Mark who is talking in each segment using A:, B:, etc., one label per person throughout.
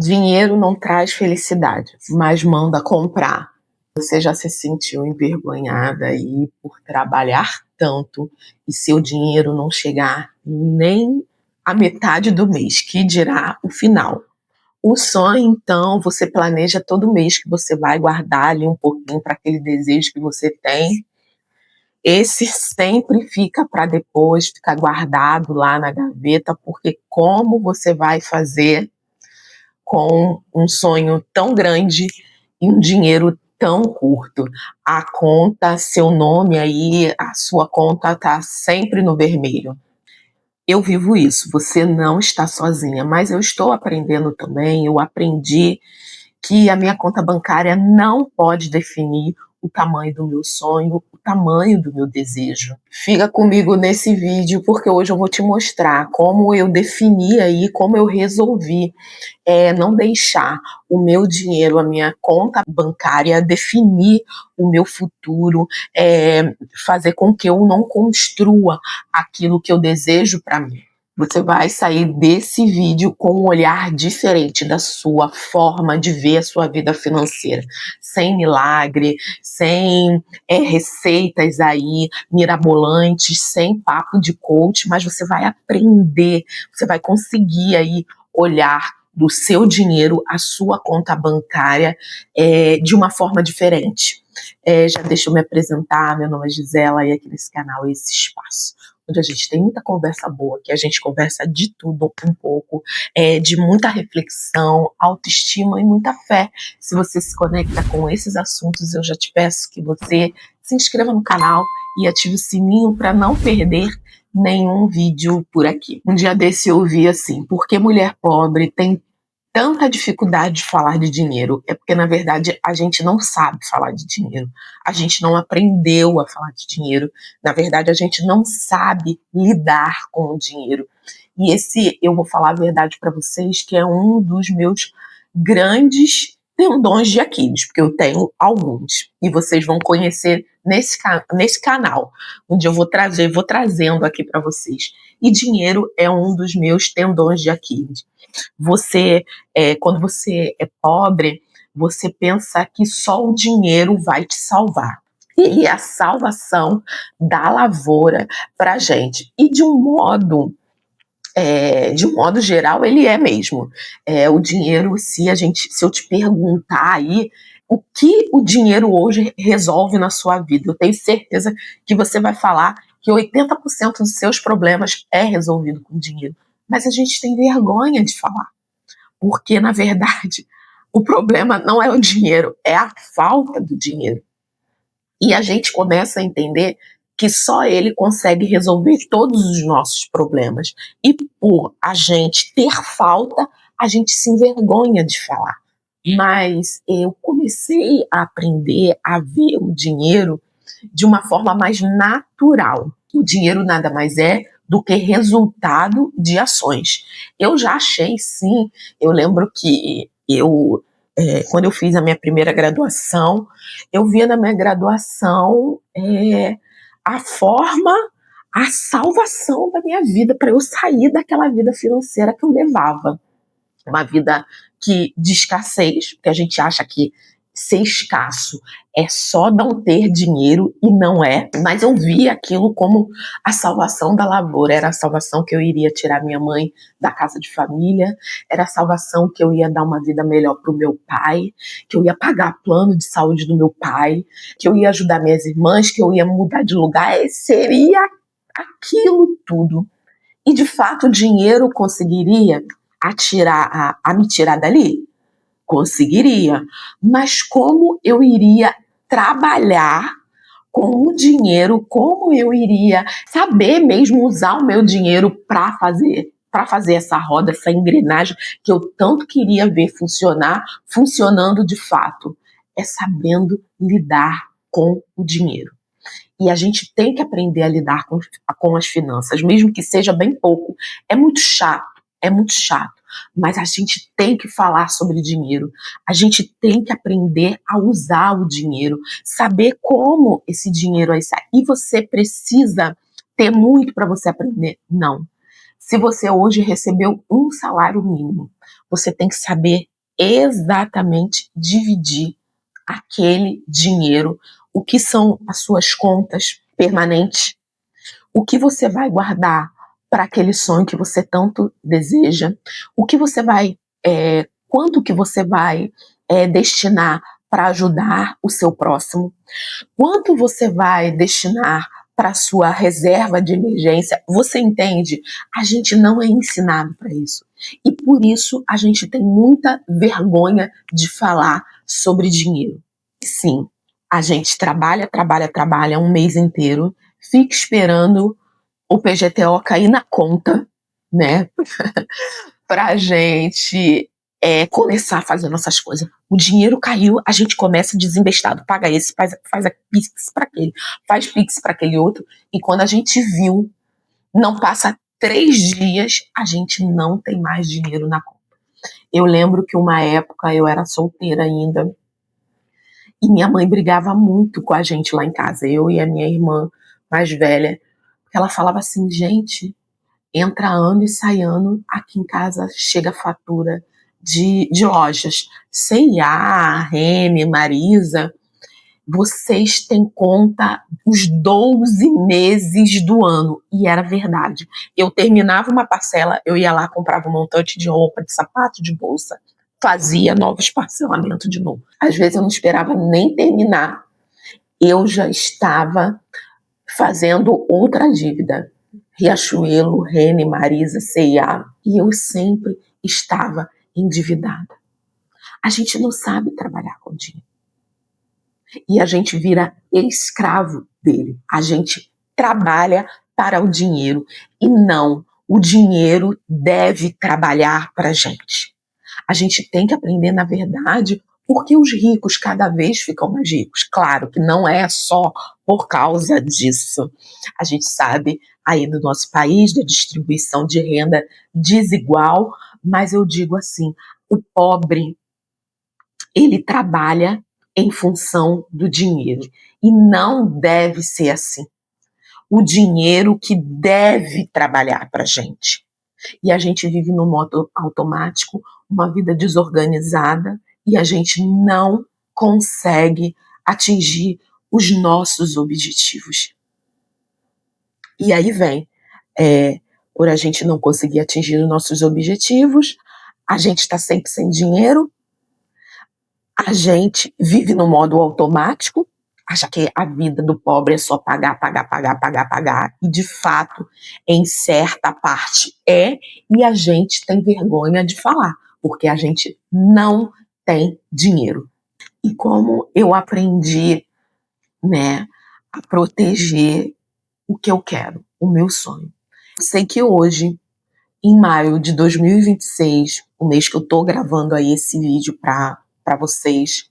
A: Dinheiro não traz felicidade, mas manda comprar. Você já se sentiu envergonhada aí por trabalhar tanto e seu dinheiro não chegar nem a metade do mês, que dirá o final? O sonho, então, você planeja todo mês que você vai guardar ali um pouquinho para aquele desejo que você tem. Esse sempre fica para depois, fica guardado lá na gaveta, porque como você vai fazer com um sonho tão grande e um dinheiro tão curto? A conta, seu nome aí, a sua conta está sempre no vermelho. Eu vivo isso, você não está sozinha, mas eu estou aprendendo também, eu aprendi que a minha conta bancária não pode definir o tamanho do meu sonho, o tamanho do meu desejo. Fica comigo nesse vídeo, porque hoje eu vou te mostrar como eu defini aí, como eu resolvi não deixar o meu dinheiro, a minha conta bancária definir o meu futuro, fazer com que eu não construa aquilo que eu desejo para mim. Você vai sair desse vídeo com um olhar diferente da sua forma de ver a sua vida financeira. Sem milagre, sem receitas aí mirabolantes, sem papo de coach, mas você vai aprender, você vai conseguir aí olhar do seu dinheiro, a sua conta bancária, de uma forma diferente. Já deixa eu me apresentar, meu nome é Gisela e aqui nesse canal é esse espaço onde a gente tem muita conversa boa, que a gente conversa de tudo um pouco, de muita reflexão, autoestima e muita fé. Se você se conecta com esses assuntos, eu já te peço que você se inscreva no canal e ative o sininho para não perder nenhum vídeo por aqui. Um dia desse eu ouvi assim: por que mulher pobre tem tanta dificuldade de falar de dinheiro? É porque, na verdade, a gente não sabe falar de dinheiro. A gente não aprendeu a falar de dinheiro. Na verdade, a gente não sabe lidar com o dinheiro. E esse, eu vou falar a verdade para vocês, que é um dos meus grandes tendões de Aquiles, porque eu tenho alguns. E vocês vão conhecer nesse canal, onde eu vou trazendo aqui para vocês. E dinheiro é um dos meus tendões de Aquiles. Quando você é pobre, você pensa que só o dinheiro vai te salvar. E a salvação da lavoura para a gente. E de um modo geral, ele é mesmo. O dinheiro, se eu te perguntar aí, o que o dinheiro hoje resolve na sua vida, eu tenho certeza que você vai falar que 80% dos seus problemas é resolvido com dinheiro. Mas a gente tem vergonha de falar. Porque, na verdade, o problema não é o dinheiro, é a falta do dinheiro. E a gente começa a entender que só ele consegue resolver todos os nossos problemas. E por a gente ter falta, a gente se envergonha de falar. Mas eu comecei a aprender a ver o dinheiro de uma forma mais natural. O dinheiro nada mais é do que resultado de ações. Eu já achei, sim, eu lembro que quando eu fiz a minha primeira graduação, eu via na minha graduação a forma, a salvação da minha vida, para eu sair daquela vida financeira que eu levava. Uma vida de escassez, porque a gente acha que ser escasso é só não ter dinheiro, e não é. Mas eu vi aquilo como a salvação da lavoura. Era a salvação que eu iria tirar minha mãe da casa de família, era a salvação que eu ia dar uma vida melhor para o meu pai, que eu ia pagar plano de saúde do meu pai, que eu ia ajudar minhas irmãs, que eu ia mudar de lugar. Seria aquilo tudo. E de fato o dinheiro conseguiria me tirar dali? Conseguiria. Mas como eu iria trabalhar com o dinheiro, como eu iria saber mesmo usar o meu dinheiro para fazer essa roda, essa engrenagem que eu tanto queria ver funcionando de fato? É sabendo lidar com o dinheiro. E a gente tem que aprender a lidar com as finanças, mesmo que seja bem pouco. É muito chato, mas a gente tem que falar sobre dinheiro. A gente tem que aprender a usar o dinheiro, saber como esse dinheiro aí sai. E você precisa ter muito para você aprender? Não. Se você hoje recebeu um salário mínimo, você tem que saber exatamente dividir aquele dinheiro, o que são as suas contas permanentes, o que você vai guardar para aquele sonho que você tanto deseja, o que você vai, quanto que você vai destinar para ajudar o seu próximo, quanto você vai destinar para a sua reserva de emergência. Você entende? A gente não é ensinado para isso. E por isso a gente tem muita vergonha de falar sobre dinheiro. Sim, a gente trabalha um mês inteiro, fica esperando o PGTO cair na conta, né? Pra gente começar a fazer nossas coisas. O dinheiro caiu, a gente começa desembestado, paga esse, faz a Pix para aquele, faz Pix para aquele outro, e quando a gente viu, não passa 3 dias, a gente não tem mais dinheiro na conta. Eu lembro que uma época eu era solteira ainda, e minha mãe brigava muito com a gente lá em casa, eu e a minha irmã mais velha, porque ela falava assim, gente, entra ano e sai ano, aqui em casa chega fatura de lojas. C&A, Reme, Marisa, vocês têm conta os 12 meses do ano. E era verdade. Eu terminava uma parcela, eu ia lá, comprava um montante de roupa, de sapato, de bolsa, fazia novos parcelamentos de novo. Às vezes eu não esperava nem terminar. Eu já estava fazendo outra dívida. Riachuelo, Rene, Marisa, C&A, e eu sempre estava endividada. A gente não sabe trabalhar com dinheiro. E a gente vira escravo dele. A gente trabalha para o dinheiro e não, o dinheiro deve trabalhar para a gente. A gente tem que aprender, na verdade, porque os ricos cada vez ficam mais ricos. Claro que não é só por causa disso. A gente sabe aí do nosso país, da distribuição de renda desigual, mas eu digo assim, o pobre, ele trabalha em função do dinheiro. E não deve ser assim. O dinheiro que deve trabalhar para a gente. E a gente vive no modo automático, uma vida desorganizada, e a gente não consegue atingir os nossos objetivos. E aí vem, por a gente não conseguir atingir os nossos objetivos, a gente está sempre sem dinheiro, a gente vive no modo automático, acha que a vida do pobre é só pagar, e de fato, em certa parte e a gente tem vergonha de falar, porque a gente não tem dinheiro. E como eu aprendi, né, a proteger o que eu quero, o meu sonho. Sei que hoje, em maio de 2026, o mês que eu tô gravando aí esse vídeo para vocês,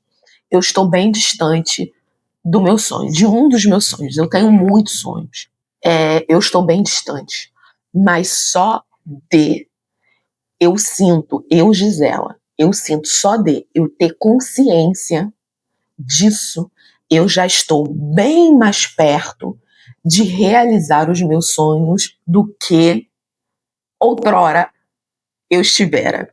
A: eu estou bem distante do meu sonho, de um dos meus sonhos. Eu tenho muitos sonhos. Eu estou bem distante. Mas só de Gisela, eu sinto só de eu ter consciência disso, eu já estou bem mais perto de realizar os meus sonhos do que outrora eu estivera.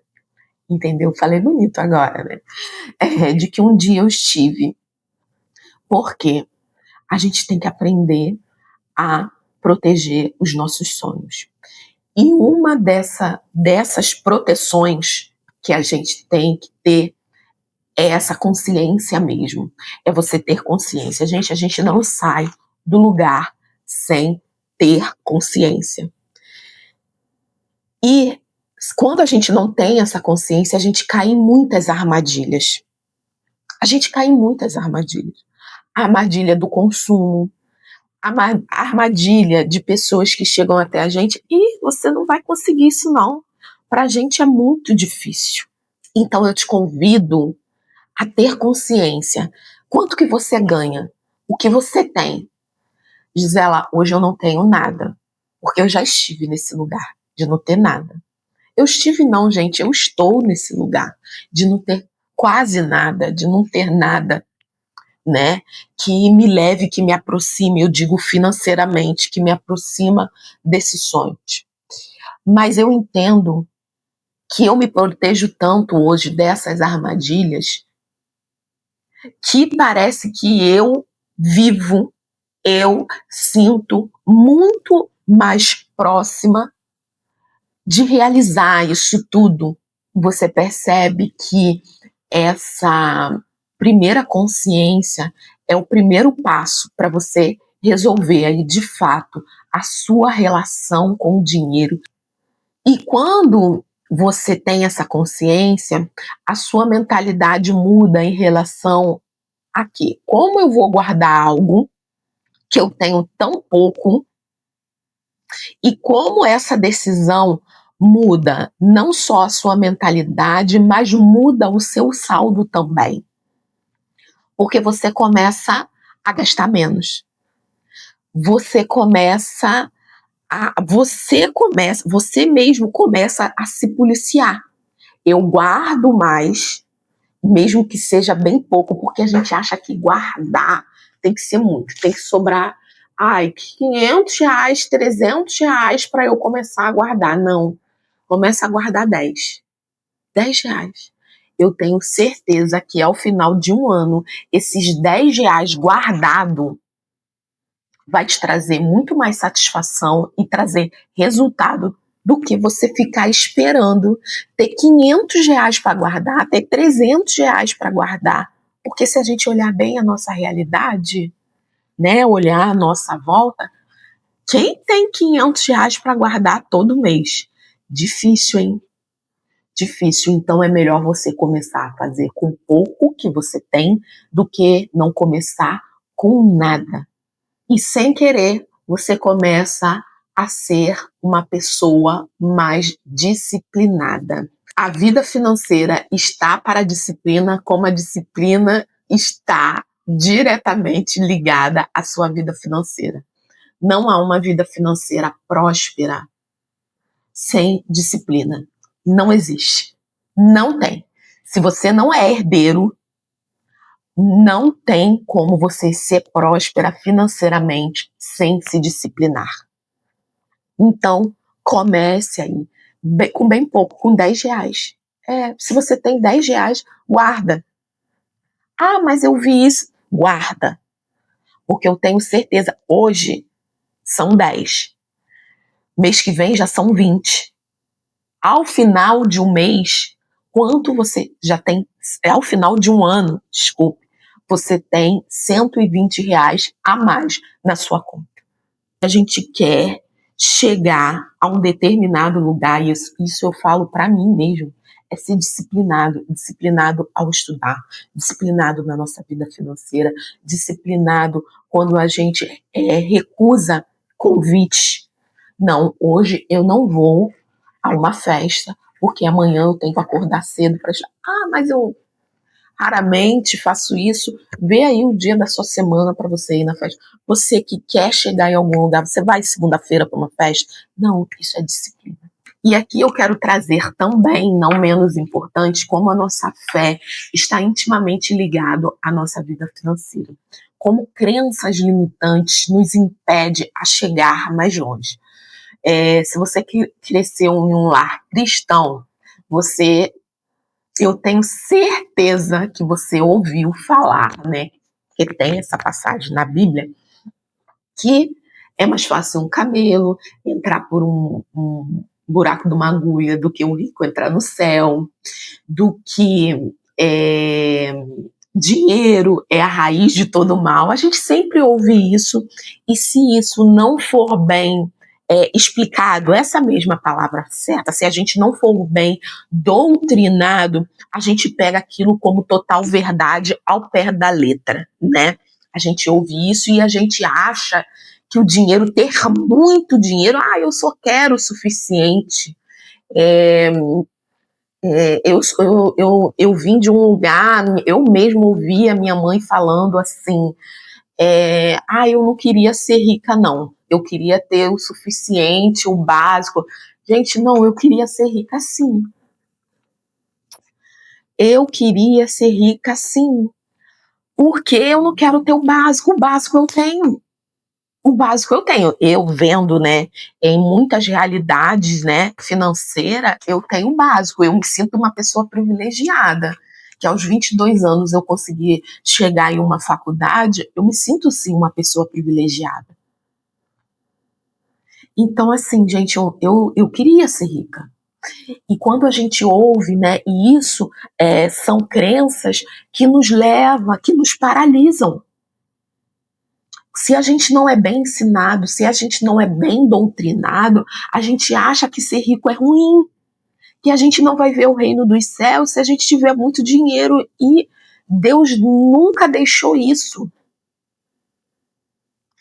A: Entendeu? Falei bonito agora, né? De que um dia eu estive. Porque a gente tem que aprender a proteger os nossos sonhos. E uma dessas proteções que a gente tem que ter é essa consciência mesmo. É você ter consciência. Gente, a gente não sai do lugar sem ter consciência. E quando a gente não tem essa consciência, a gente cai em muitas armadilhas. A gente cai em muitas armadilhas. A armadilha do consumo, a armadilha de pessoas que chegam até a gente e você não vai conseguir isso não. Pra gente é muito difícil. Então eu te convido a ter consciência. Quanto que você ganha? O que você tem? Gisela, hoje eu não tenho nada, porque eu já estive nesse lugar de não ter nada. Eu estive não, gente, eu estou nesse lugar de não ter quase nada, de não ter nada, né, que me leve, que me aproxime, eu digo financeiramente, que me aproxima desses sonhos. Mas eu entendo que eu me protejo tanto hoje dessas armadilhas, que parece que eu sinto muito mais próxima de realizar isso tudo. Você percebe que essa primeira consciência é o primeiro passo para você resolver aí de fato a sua relação com o dinheiro. E quando você tem essa consciência, a sua mentalidade muda em relação a quê? Como eu vou guardar algo que eu tenho tão pouco, e como essa decisão muda não só a sua mentalidade, mas muda o seu saldo também. Porque você começa a gastar menos. Você mesmo começa a se policiar. Eu guardo mais, mesmo que seja bem pouco, porque a gente acha que guardar tem que ser muito, tem que sobrar, R$500, R$300 para eu começar a guardar. Não, começa a guardar 10 reais. Eu tenho certeza que ao final de um ano, esses 10 reais guardado vai te trazer muito mais satisfação e trazer resultado do que você ficar esperando ter 500 reais para guardar, ter 300 reais para guardar. Porque se a gente olhar bem a nossa realidade, né, olhar a nossa volta, quem tem 500 reais para guardar todo mês? Difícil, hein? Difícil. Então é melhor você começar a fazer com pouco que você tem do que não começar com nada. E sem querer, você começa a ser uma pessoa mais disciplinada. A vida financeira está para a disciplina, como a disciplina está diretamente ligada à sua vida financeira. Não há uma vida financeira próspera sem disciplina. Não existe. Não tem. Se você não é herdeiro, não tem como você ser próspera financeiramente sem se disciplinar. Então, comece aí, com bem pouco, com 10 reais. Se você tem 10 reais, guarda. Ah, mas eu vi isso. Guarda. Porque eu tenho certeza, hoje são 10. Mês que vem já são 20. Ao final de um mês, quanto você já tem? Ao final de um ano, desculpe, você tem R$120 a mais na sua conta. A gente quer chegar a um determinado lugar, e isso eu falo para mim mesmo, é ser disciplinado ao estudar, disciplinado na nossa vida financeira, disciplinado quando a gente recusa convites. Não, hoje eu não vou a uma festa, porque amanhã eu tenho que acordar cedo para... mas eu raramente faço isso. Vê aí o dia da sua semana para você ir na festa. Você que quer chegar em algum lugar, você vai segunda-feira para uma festa? Não, isso é disciplina. E aqui eu quero trazer também, não menos importante, como a nossa fé está intimamente ligado à nossa vida financeira. Como crenças limitantes nos impede a chegar mais longe. Se você cresceu em um lar cristão, eu tenho certeza que você ouviu falar, né? Que tem essa passagem na Bíblia, que é mais fácil um camelo entrar por um buraco de uma agulha do que um rico entrar no céu, do que dinheiro é a raiz de todo mal. A gente sempre ouve isso, e se isso não for bem explicado, essa mesma palavra certa, se a gente não for bem doutrinado, a gente pega aquilo como total verdade ao pé da letra, né? A gente ouve isso e a gente acha que o dinheiro, ter muito dinheiro, eu só quero o suficiente. Eu vim de um lugar, eu mesmo ouvi a minha mãe falando assim, eu não queria ser rica não, eu queria ter o suficiente, o básico. Gente, não, eu queria ser rica sim. Eu queria ser rica sim. Porque eu não quero ter o básico eu tenho. O básico eu tenho. Eu vendo, né, em muitas realidades, né, financeira, eu tenho o básico. Eu me sinto uma pessoa privilegiada. Que aos 22 anos eu consegui chegar em uma faculdade, eu me sinto sim uma pessoa privilegiada. Então, assim, gente, eu queria ser rica. E quando a gente ouve, né, e isso são crenças que nos levam, que nos paralisam. Se a gente não é bem ensinado, se a gente não é bem doutrinado, a gente acha que ser rico é ruim, que a gente não vai ver o reino dos céus se a gente tiver muito dinheiro. E Deus nunca deixou isso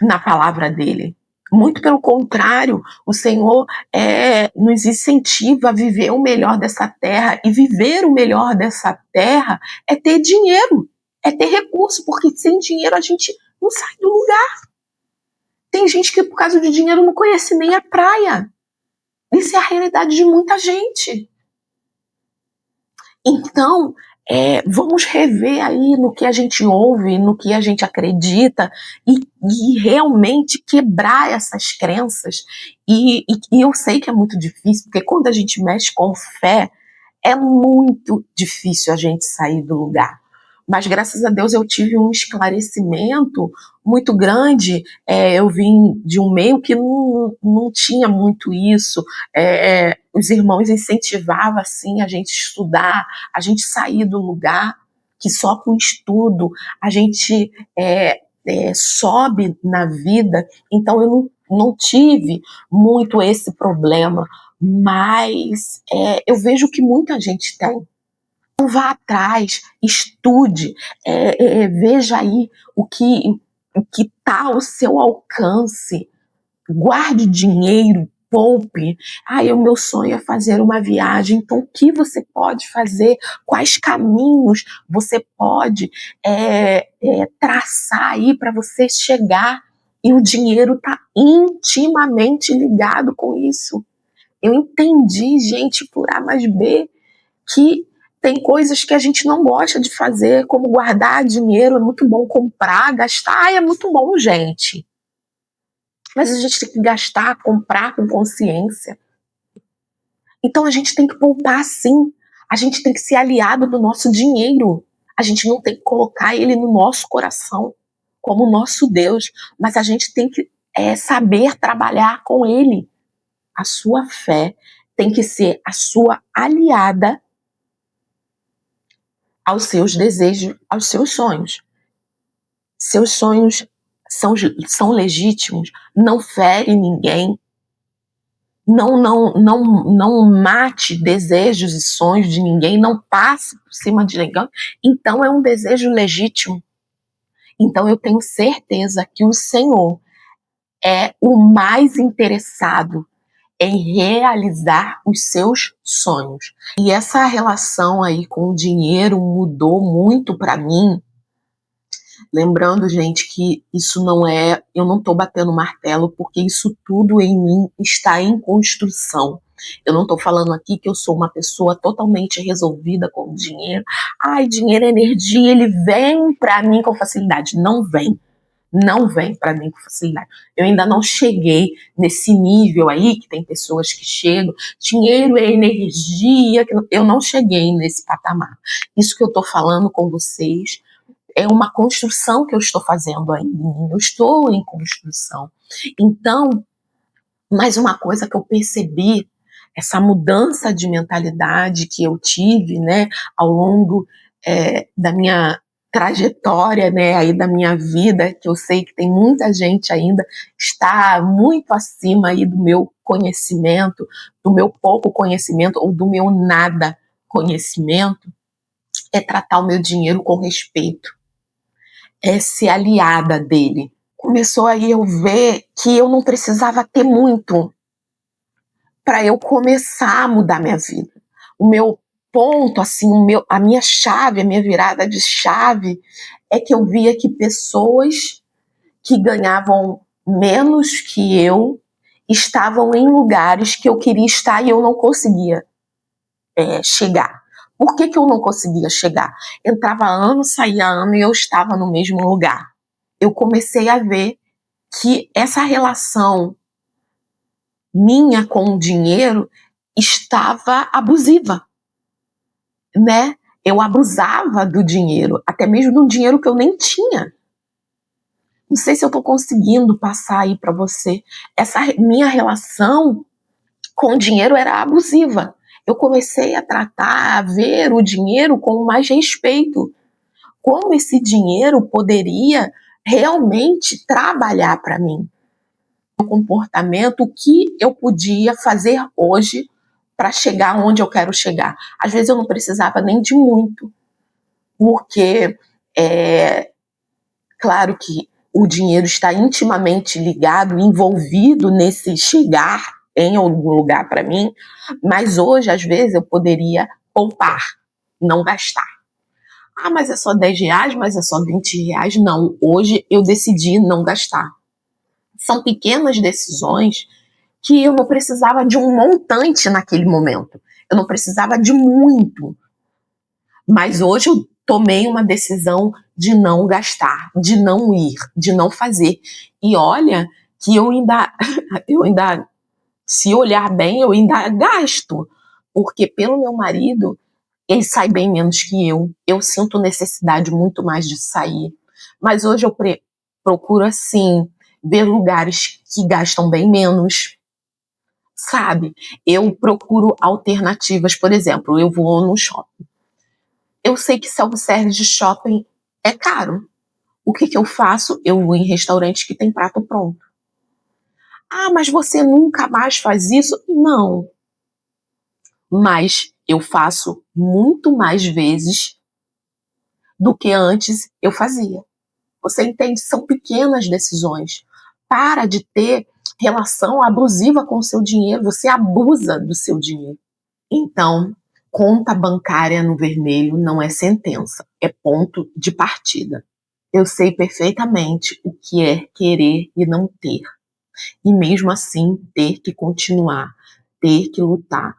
A: na palavra dele. Muito pelo contrário, o Senhor nos incentiva a viver o melhor dessa terra, e viver o melhor dessa terra é ter dinheiro, é ter recurso, porque sem dinheiro a gente não sai do lugar. Tem gente que por causa de dinheiro não conhece nem a praia. Isso é a realidade de muita gente. Então, vamos rever aí no que a gente ouve, no que a gente acredita, e realmente quebrar essas crenças. E eu sei que é muito difícil, porque quando a gente mexe com fé, é muito difícil a gente sair do lugar. Mas graças a Deus eu tive um esclarecimento muito grande. Eu vim de um meio que não tinha muito isso. Os irmãos incentivavam assim, a gente estudar, a gente sair do lugar que só com estudo a gente sobe na vida. Então eu não tive muito esse problema, mas eu vejo que muita gente tem. Então vá atrás, estude, veja aí o que está ao seu alcance, guarde dinheiro, poupe. O meu sonho é fazer uma viagem. Então o que você pode fazer? Quais caminhos você pode traçar aí para você chegar? E o dinheiro está intimamente ligado com isso. Eu entendi, gente, por A mais B, que tem coisas que a gente não gosta de fazer, como guardar dinheiro. É muito bom comprar, gastar, é muito bom, gente. Mas a gente tem que gastar, comprar com consciência. Então a gente tem que poupar sim. A gente tem que ser aliado do nosso dinheiro. A gente não tem que colocar ele no nosso coração como nosso Deus, mas a gente tem que saber trabalhar com ele. A sua fé tem que ser a sua aliada aos seus desejos, aos seus sonhos. Seus sonhos são legítimos, não fere ninguém, não mate desejos e sonhos de ninguém, não passe por cima de ninguém. Então é um desejo legítimo. Então eu tenho certeza que o Senhor é o mais interessado em realizar os seus sonhos. E essa relação aí com o dinheiro mudou muito para mim. Lembrando, gente, que isso não é... Eu não estou batendo martelo, porque isso tudo em mim está em construção. Eu não estou falando aqui que eu sou uma pessoa totalmente resolvida com o dinheiro. Dinheiro é energia, ele vem para mim com facilidade. Não vem. Não vem para mim com facilidade. Eu ainda não cheguei nesse nível aí, que tem pessoas que chegam. Dinheiro é energia. Eu não cheguei nesse patamar. Isso que eu estou falando com vocês é uma construção que eu estou fazendo aí. Eu estou em construção. Então, mais uma coisa que eu percebi, essa mudança de mentalidade que eu tive, né, ao longo da minha trajetória, né, aí da minha vida, que eu sei que tem muita gente ainda está muito acima aí do meu conhecimento, do meu pouco conhecimento ou do meu nada conhecimento, é tratar o meu dinheiro com respeito. Ser aliada dele. Começou aí eu ver que eu não precisava ter muito para eu começar a mudar minha vida. O meu ponto, assim, a minha chave, a minha virada de chave é que eu via que pessoas que ganhavam menos que eu estavam em lugares que eu queria estar e eu não conseguia chegar. Por que eu não conseguia chegar? Entrava ano, saía ano e eu estava no mesmo lugar. Eu comecei a ver que essa relação minha com o dinheiro estava abusiva, né? Eu abusava do dinheiro, até mesmo do dinheiro que eu nem tinha. Não sei se eu estou conseguindo passar aí para você. Essa minha relação com o dinheiro era abusiva. Eu comecei a tratar, a ver o dinheiro com mais respeito. Como esse dinheiro poderia realmente trabalhar para mim. O comportamento, o que eu podia fazer hoje para chegar onde eu quero chegar. Às vezes eu não precisava nem de muito, porque claro que o dinheiro está intimamente ligado, envolvido nesse chegar em algum lugar para mim, mas hoje, às vezes, eu poderia poupar, não gastar. Ah, mas é só R$10, mas é só R$20. Não, hoje eu decidi não gastar. São pequenas decisões que eu não precisava de um montante naquele momento. Eu não precisava de muito. Mas hoje eu tomei uma decisão de não gastar, de não ir, de não fazer. E olha que eu ainda, se olhar bem, eu ainda gasto. Porque pelo meu marido, ele sai bem menos que eu. Eu sinto necessidade muito mais de sair. Mas hoje eu procuro, assim, ver lugares que gastam bem menos, sabe? Eu procuro alternativas. Por exemplo, eu vou no shopping. Eu sei que self-service de shopping é caro. O que eu faço? Eu vou em restaurantes que tem prato pronto. Ah, mas você nunca mais faz isso? Não. Mas eu faço muito mais vezes do que antes eu fazia. Você entende? São pequenas decisões. Para de ter relação abusiva com o seu dinheiro. Você abusa do seu dinheiro. Então, conta bancária no vermelho não é sentença, é ponto de partida. Eu sei perfeitamente o que é querer e não ter. E mesmo assim, ter que continuar, ter que lutar.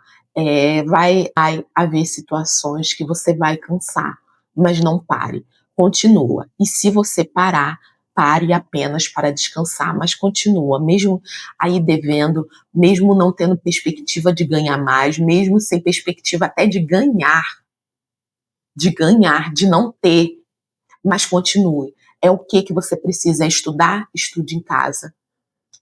A: Vai haver situações que você vai cansar, mas não pare, continua. E se você parar, pare apenas para descansar, mas continua, mesmo aí devendo, mesmo não tendo perspectiva de ganhar mais, mesmo sem perspectiva até de ganhar, de não ter, mas continue. É o que você precisa estudar? Estude em casa.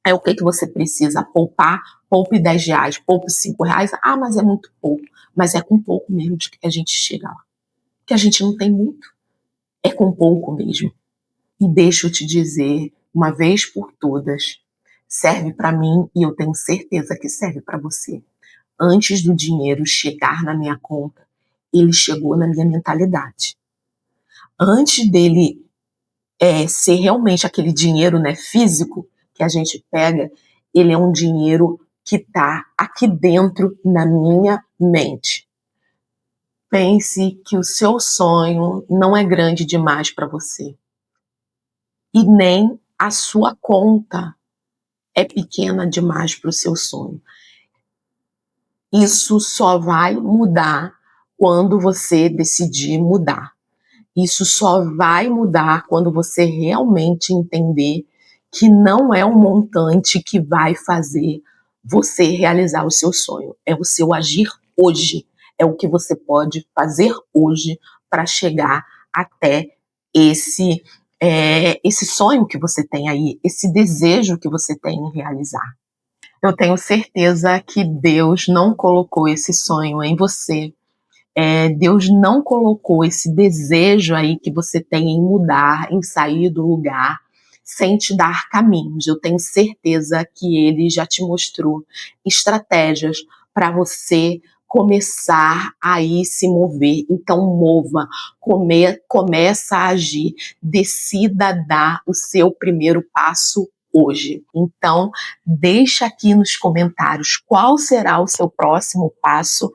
A: É o que você precisa poupar? Poupe R$10, poupe R$5. Ah, mas é muito pouco. Mas é com pouco mesmo que a gente chega lá. Que a gente não tem muito. É com pouco mesmo. E deixa eu te dizer, uma vez por todas, serve para mim e eu tenho certeza que serve para você. Antes do dinheiro chegar na minha conta, ele chegou na minha mentalidade. Antes dele ser realmente aquele dinheiro, né, físico que a gente pega, ele é um dinheiro que está aqui dentro na minha mente. Pense que o seu sonho não é grande demais para você. E nem a sua conta é pequena demais para o seu sonho. Isso só vai mudar quando você decidir mudar. Isso só vai mudar quando você realmente entender que não é um montante que vai fazer você realizar o seu sonho. É o seu agir hoje. É o que você pode fazer hoje para chegar até esse sonho que você tem aí, esse desejo que você tem em realizar. Eu tenho certeza que Deus não colocou esse sonho em você. Deus não colocou esse desejo aí que você tem em mudar, em sair do lugar, sem te dar caminhos. Eu tenho certeza que Ele já te mostrou estratégias para você começar a ir se mover. Então mova, começa a agir, decida dar o seu primeiro passo hoje. Então deixa aqui nos comentários qual será o seu próximo passo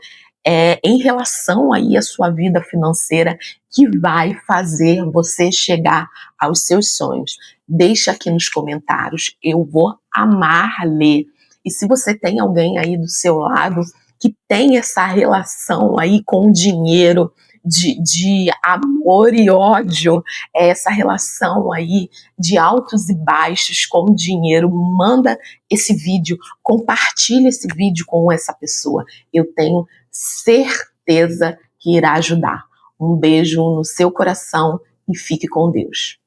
A: em relação aí à sua vida financeira que vai fazer você chegar aos seus sonhos. Deixa aqui nos comentários, eu vou amar ler. E se você tem alguém aí do seu lado que tem essa relação aí com o dinheiro de amor e ódio, essa relação aí de altos e baixos com o dinheiro, manda esse vídeo, compartilha esse vídeo com essa pessoa. Eu tenho certeza que irá ajudar. Um beijo no seu coração e fique com Deus.